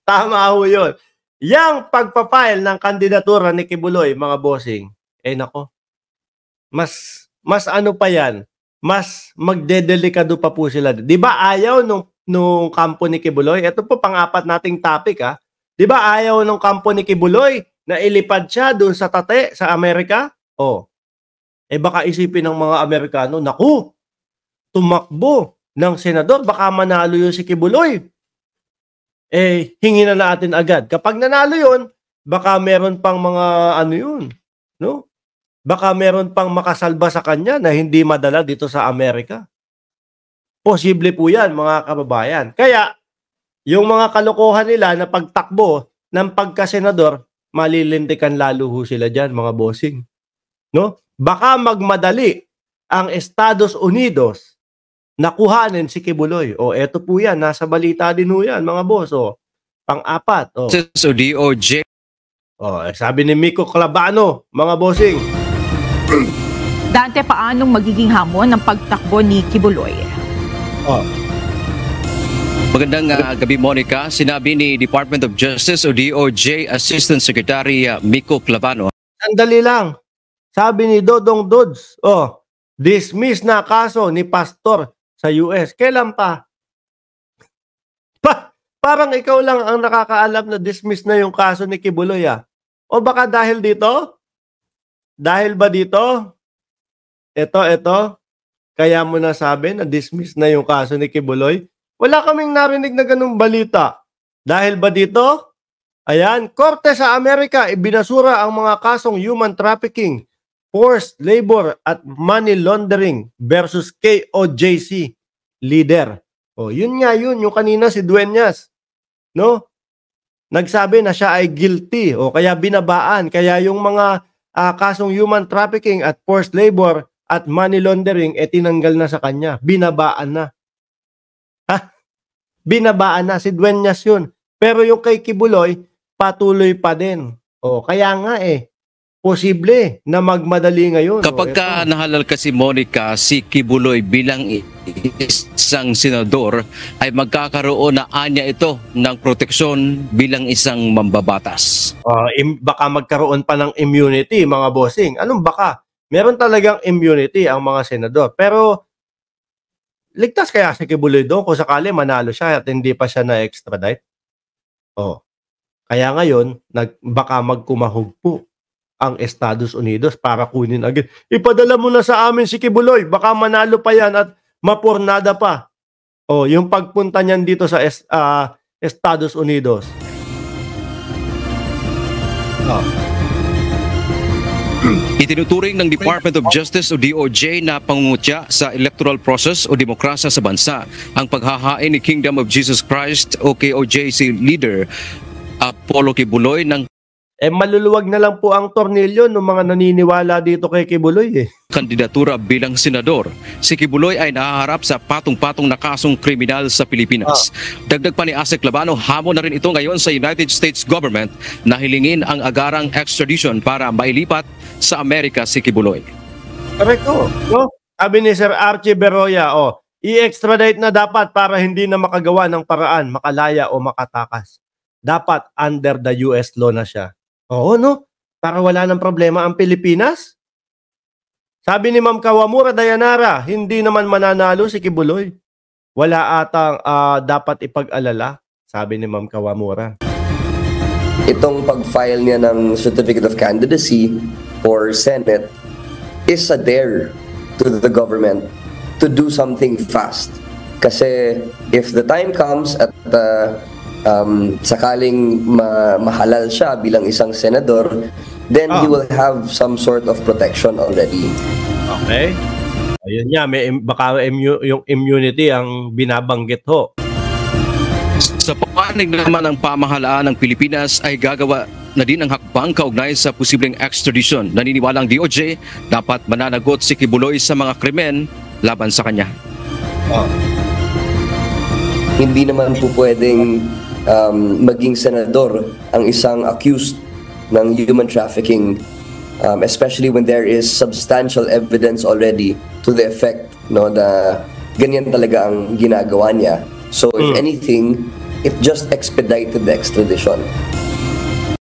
Tama ho yun. Yang pagpapile ng kandidatura ni Kibuloy, mga bossing, nako, mas ano pa yan, mas magdedelikado pa po sila. Di ba ayaw nung kampo ni Kibuloy? Ito po pang-apat nating topic, ha. Di ba ayaw nung kampo ni Kibuloy na ilipad siya doon sa Tate, sa Amerika? Baka isipin ng mga Amerikano, naku, tumakbo ng senador, baka manalo yun si Kibuloy. Hingin na natin agad. Kapag nanalo yun, baka meron pang mga ano yun, no? Baka meron pang makasalba sa kanya na hindi madala dito sa Amerika. Posible po yan, mga kababayan. Kaya, yung mga kalokohan nila na pagtakbo ng pagkasenador, malilintikan lalo ho sila dyan, mga bossing. No? Baka magmadali ang Estados Unidos na kuhanin si Kibuloy. Eto po yan, nasa balita din ho yan, mga boss. Pang-apat. So, DOJ. Sabi ni Miko Clavano, mga bossing. Dante, paanong magiging hamon ng pagtakbo ni Kibuloy? Magandang gabi, Monica. Sinabi ni Department of Justice o DOJ Assistant Secretary Miko Clavano. Sandali lang. Sabi ni Dodong Dods, dismiss na kaso ni pastor sa US. Kailan pa? Parang ikaw lang ang nakakaalam na dismiss na yung kaso ni Kibuloy, O baka dahil dito? Dahil ba dito? Ito. Kaya mo na sabi na dismiss na yung kaso ni Kibuloy? Wala kaming narinig na ganung balita. Dahil ba dito? Ayan, korte sa Amerika ibinasura ang mga kasong human trafficking, forced labor at money laundering versus KOJC leader. Yun nga yun, yung kanina si Dueñas. No? Nagsabi na siya ay guilty kaya binabaan. Kaya yung mga kasong human trafficking at forced labor at money laundering tinanggal na sa kanya. Binabaan na. Binabaan na. Si Dueñas yun. Pero yung kay Kibuloy, patuloy pa din. Kaya nga posible na magmadali ngayon. Kapag nahalal kasi, Monica, si Kibuloy bilang isang senador ay magkakaroon na anya ito ng proteksyon bilang isang mambabatas. Baka magkaroon pa ng immunity, mga bossing. Anong baka? Meron talagang immunity ang mga senador. Pero ligtas kaya si Kibuloy doon kung sakali manalo siya at hindi pa siya na-extradite? Kaya ngayon, baka magkumahog po ang Estados Unidos para kunin agad. Ipadala mo na sa amin si Kibuloy, baka manalo pa yan at mapurnada pa. Yung pagpunta niyan dito sa Estados Unidos. Itinuturing ng Department of Justice o DOJ na pangungutya sa electoral process o demokrasya sa bansa ang paghahain ni Kingdom of Jesus Christ o KOJC leader Apollo Kibuloy ng maluluwag na lang po ang tornilyo ng mga naniniwala dito kay Kibuloy kandidatura bilang senador. Si Kibuloy ay nahaharap sa patong-patong na kasong kriminal sa Pilipinas. Dagdag pa ni Asek Clavano, hamon na rin ito ngayon sa United States government na hilingin ang agarang extradition para mailipat sa Amerika si Kibuloy. Correcto. Sabi ni Sir Archie Beroya, i-extradite na dapat para hindi na makagawa ng paraan, makalaya o makatakas. Dapat under the US law na siya. Para wala ng problema ang Pilipinas. Sabi ni Ma'am Kawamura Dayanara, hindi naman mananalo si Kibuloy. Wala atang dapat ipag-alala, sabi ni Ma'am Kawamura. Itong pag-file niya ng Certificate of Candidacy for Senate is a dare to the government to do something fast. Kasi if the time comes at sakaling mahalal siya bilang isang senador, then he will have some sort of protection already. Okay. Ayun nga, baka yung immunity ang binabanggit ho. Sa panig naman ng pamahalaan ng Pilipinas ay gagawa na din ang hakbang kaugnay sa posibleng extradition. Naniniwala ang DOJ dapat mananagot si Kibuloy sa mga krimen laban sa kanya. Hindi naman po pwedeng maging senador ang isang accused ng human trafficking, especially when there is substantial evidence already to the effect na ganyan talaga ang ginagawa niya. So if anything, it just expedited the extradition.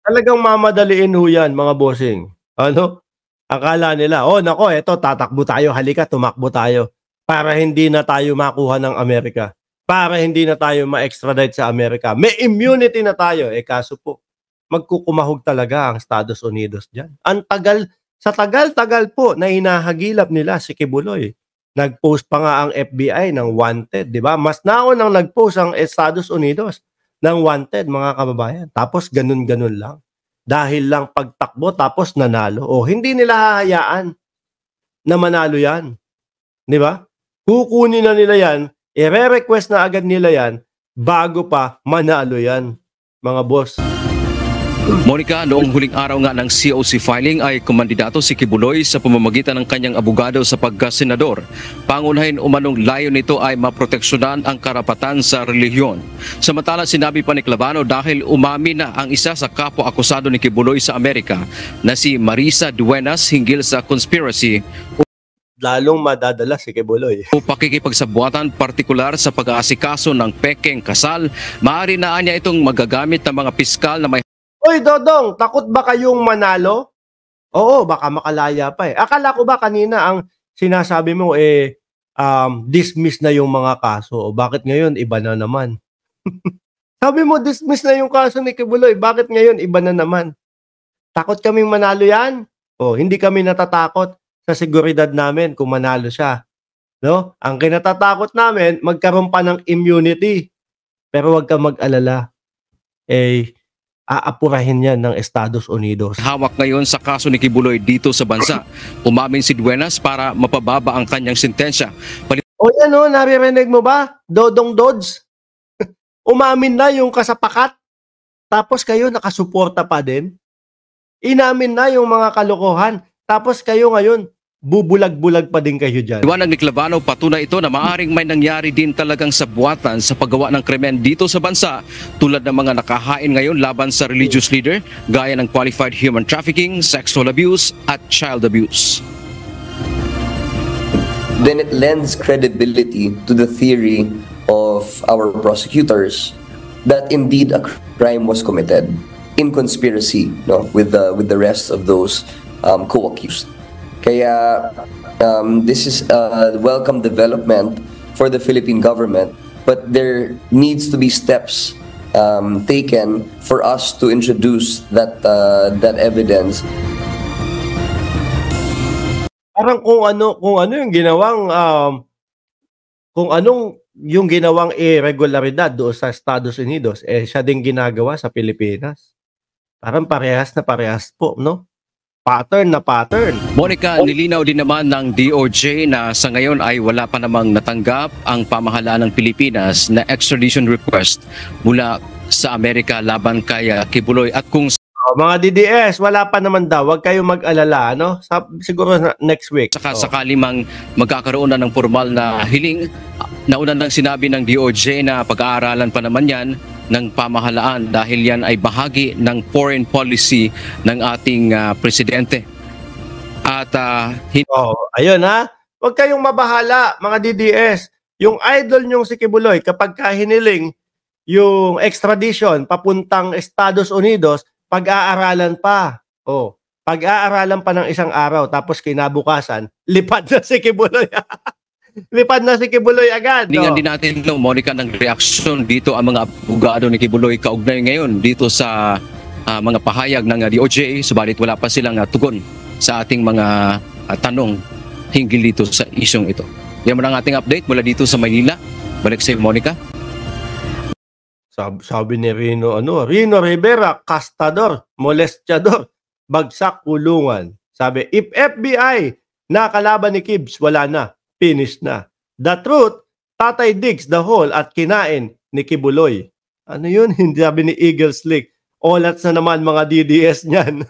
Talagang mamadaliin ho yan, mga bossing. Ano? Akala nila, oh nako, eto, tatakbo tayo, halika, tumakbo tayo. Para hindi na tayo makuha ng Amerika. Para hindi na tayo ma-extradite sa Amerika. May immunity na tayo. Kaso po, magkukumahog talaga ang Estados Unidos dyan. Ang tagal, sa tagal-tagal po na hinahagilap nila si Kibuloy. Nag-post pa nga ang FBI ng wanted, di ba? Mas naon ang nag-post ang Estados Unidos ng wanted, mga kababayan. Tapos ganun-ganun lang. Dahil lang pagtakbo tapos nanalo. O hindi nila hahayaan na manalo yan. Di ba? Kukunin na nila yan, i-request na agad nila yan bago pa manalo yan, mga boss. Monica, noong huling araw nga ng COC filing ay kumandidato si Kibuloy sa pamamagitan ng kanyang abogado sa pagkasenador. Pangunahin umanong layo nito ay maproteksyonan ang karapatan sa relihiyon. Samantala sinabi pa ni Clavano dahil umami na ang isa sa kapwa-akusado ni Kibuloy sa Amerika na si Marisa Duenas hinggil sa conspiracy Lalong madadala si Kibuloy. o pakikipagsabuatan partikular sa pag-aasikaso ng pekeng kasal, maaari na niya itong magagamit ng mga piskal na may Oy, Dodong, takot ba kayong manalo? Oo, baka makalaya pa eh. Akala ko ba kanina ang sinasabi mo dismiss na yung mga kaso. O bakit ngayon iba na naman? Sabi mo dismiss na yung kaso ni Kibuloy. Bakit ngayon iba na naman? Takot kaming manalo yan? O, hindi kami natatakot sa seguridad namin kung manalo siya. No? Ang kinatatakot namin, magkaroon pa ng immunity. Pero wag kang mag-alala. Aapurahin yan ng Estados Unidos. hawak ngayon sa kaso ni Kibuloy dito sa bansa. Umamin si Duenas para mapababa ang kanyang sentensya. O yan o, naririnig mo ba? Dodong Dodds. Umamin na yung kasapakat. Tapos kayo nakasuporta pa din. Inamin na yung mga kalokohan. Tapos kayo ngayon, bubulag-bulag pa din kayo dyan. Iwanag ni Clavano, patunay ito na maaring may nangyari din talagang sabuatan sa paggawa ng krimen dito sa bansa tulad ng mga nakahain ngayon laban sa religious leader gaya ng qualified human trafficking, sexual abuse at child abuse. Then it lends credibility to the theory of our prosecutors that indeed a crime was committed in conspiracy, no, with the rest of those co-accused. Kaya this is a welcome development for the Philippine government, but there needs to be steps taken for us to introduce that evidence. Parang kung ano yung ginawang kung anong yung ginawang irregularidad doon sa Estados Unidos, siya din ginagawa sa Pilipinas. Parang parehas na parehas po, no? Pattern na pattern. Monica, nilinaw din naman ng DOJ na sa ngayon ay wala pa namang natanggap ang pamahalaan ng Pilipinas na extradition request mula sa Amerika laban kay Kibuloy at kung Mga DDS, wala pa naman daw. Huwag kayong mag-alala, no? Siguro next week. sakali mang magkakaroon na ng formal na hiling, nauna nang sinabi ng DOJ na pag-aaralan pa naman yan ng pamahalaan dahil yan ay bahagi ng foreign policy ng ating presidente. At Ayun ha. Huwag kayong mabahala, mga DDS. Yung idol nyong si Kibuloy, kapag hiniling yung extradition papuntang Estados Unidos, pag-aaralan pa. Pag-aaralan pa ng isang araw, tapos kinabukasan, lipad na si Kibuloy. Lipad na si Kibuloy agad. Tingnan din natin, Monica, ng reaksyon dito ang mga abogado ni Kibuloy kaugnay ngayon dito sa mga pahayag ng DOJ, subalit wala pa silang tugon sa ating mga tanong hinggil dito sa isyong ito. Yan mo ang ating update mula dito sa Maynila. Balik sa Monica. Sabi ni Rino Rivera, kastador, molestador, bagsak kulungan. Sabi, if FBI nakalaban ni Kibs, wala na, finish na. The truth, Tatay digs the hole at kinain ni Kibuloy. Ano yun? Hindi sabi ni Eagle Slick. Olats na naman mga DDS niyan.